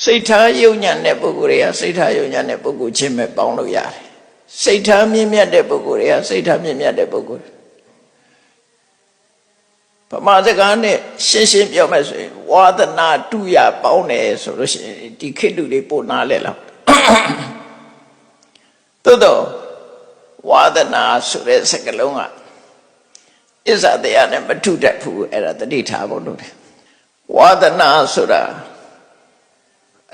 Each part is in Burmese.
စိတ်ထားယုံညံ့တဲ့ပုဂ္ဂိုလ်တွေကစိတ်ထားယုံညံ့တဲ့ပုဂ္ဂိုလ်ချင်းပဲပေါင်းလို့ရတယ်စိတ်ထားမြင့်မြတ်တဲ့ပုဂ္ဂိုလ်တွေကစိတ်ထားမြင့်မြတ်တဲ့ပုဂ္ဂိုလ်ဗမာစကားနဲ့ရှင်းရှင်းပြောမယ်ဆိုရင်ဝါဒနာတုရပေါင်းတယ်ဆိုလို့ရှိရင်ဒီခေတ်လူတွေပို့နာလဲလောက်သို့တော့ဝါဒနာဆိုတဲ့စကားလုံးကအစ္ဆတရားနဲ့မထုတတ်ဘူးအဲ့ဒါတတိထားဖို့လုပ်တယ်ဝါဒနာဆိုတာ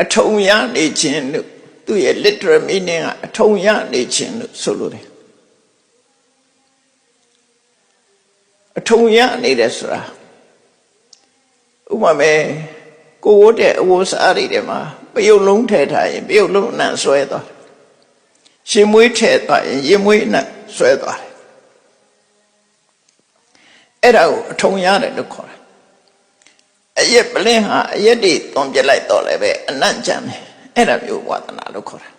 အထုံရနေခြင်းလို့သူရဲ့ literal meaning ကအထုံရနေခြင်းလို့ဆိုလို့တယ်အထုံရနေတယ်ဆိုတာဥပမာကိုဝတ်တဲ့အဝတ်စားတွေထဲမှာပယုတ်လုံးထည့်ထားရင်ပယုတ်လုံးနဲ့ဆွဲသွားရှင်မွေးထည့်သွားရင်ရင်မွေးနဲ့ဆွဲသွားတယ်အဲ့ဒါကိုအထုံရတယ်လို့ခေါ်တယ်အရက်ပလင်းဟာအရက်တွေသွန်ပြလိုက်တော့လည်းပဲအနံ့ကြမ်းတယ်အဲ့ဒါမျိုးဝါဒနာလို့ခေါ်တာ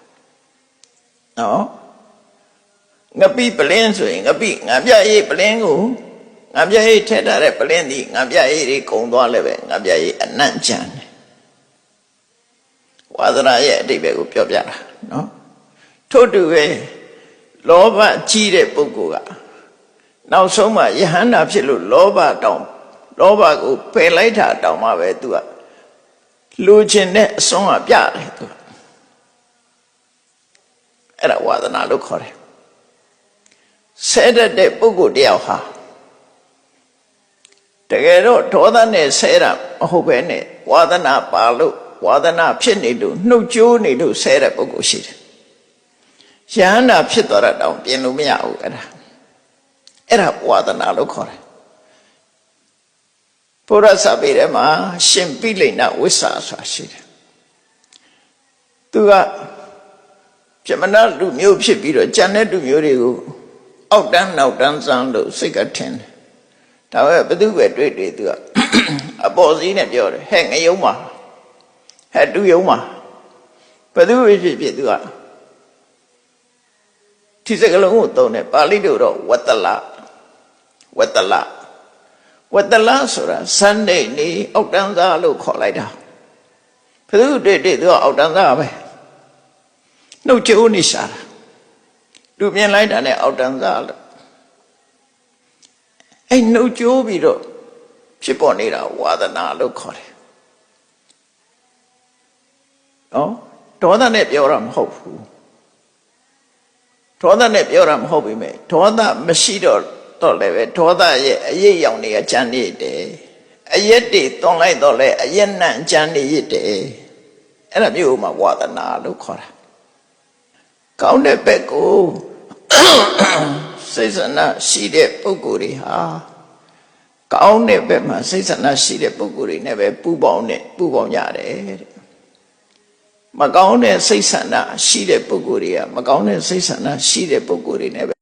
နော်ငပိပလင်းဆိုရင်ငပိငံပြရေးပလင်းကိုငံပြရေးထည့်ထားတဲ့ပလင်းဒီငံပြရေးတွေကုံသွားလည်းပဲငံပြရေးအနံ့ကြမ်းတယ်ဝါဒနာရဲ့အဓိပ္ပာယ်ကိုပြောပြတာနော်ထို့တူပဲလောဘကြီးတဲ့ပုဂ္ဂိုလ်ကနောက်ဆုံးမှယဟန္တာဖြစ်လို့လောဘတောင်လောဘကိုပယ်လိုက်တာတောင်မှပဲသူကလူချင်းတဲ့အစွမ်းကပြတယ်သူအဲ့ဒါဝါဒနာလို့ခေါ်တယ်ဆဲတတ်တဲ့ပုဂ္ဂိုလ်တယောက်ဟာတကယ်တော့ဒေါသနဲ့ဆဲတာမဟုတ်ပဲနဲ့ဝါဒနာပါလို့ဝါဒနာဖြစ်နေလို့နှုတ်ကြိုးနေလို့ဆဲတဲ့ပုဂ္ဂိုလ်ရှိတယ်ယဟန္တာဖြစ်သွားတာတောင်ပြင်လို့မရဘူးအဲ့ဒါဝါဒနာလို့ခေါ်တယ်ဘုရားစာပေထဲမှာရှင်ပိလိန်နဝိဆာဆိုတာရှိတယ်သူကပြမနာလူမျိုးဖြစ်ပြီးတော့ကြံတဲ့လူမျိုးတွေကိုအောက်တန်းနောက်တန်းစမ်းလို့စိတ်ကထင်တယ်ဒါပဲဘသူပဲတွေ့သူကအပေါ်စီးနဲ့ပြောတယ်ဟဲ့ငရုံးပါဟဲ့တူယုံပါဘသူဖြစ်သူကဒီစကလုံးကိုသုံးတယ်ပါဠိလိုတော့ဝတ္တလဆိုတာစန္ဒိနေအောက်တန်းသားလို့ခေါ်လိုက်တာဘသူတွေ့သူကအောက်တန်းသားပဲနှုတ်ကြိုးနေရှာတာလူမြင်လိုက်တာနဲ့အောက်တန်းသားလို့အဲ့နှုတ်ကြိုးပြီးတော့ဖြစ်ပေါ်နေတာဝါဒနာလို့ခေါ်တယ်နော်ဒေါသနဲ့ပြောတာမဟုတ်ဘူးဒေါသနဲ့ပြောတာမဟုတ်ပြီမဲ့ဒေါသမရှိတော့လည်းပဲဒေါသရဲ့အရေးရောင်တွေကကြမ်းနေတယ်အရက်တွေတွန်လိုက်တော့လည်းအရက်နံ့ကြမ်းနေရတဲ့အဲ့ဒါမျိုးမှဝါဒနာလို့ခေါ်တာကောင်းတဲ့ဘက်ကိုစိတ်ဆန္ဒရှိတဲ့ပုဂ္ဂိုလ်တွေဟာကောင်းတဲ့ဘက်မှာစိတ်ဆန္ဒရှိတဲ့ပုဂ္ဂိုလ်တွေနဲ့ပဲပူပေါင်းကြတယ်တဲ့မကောင်းတဲ့စိတ်ဆန္ဒရှိတဲ့ပုဂ္ဂိုလ်တွေကမကောင်းတဲ့စိတ်ဆန္ဒရှိတဲ့ပုဂ္ဂိုလ်တွေနဲ့ပဲ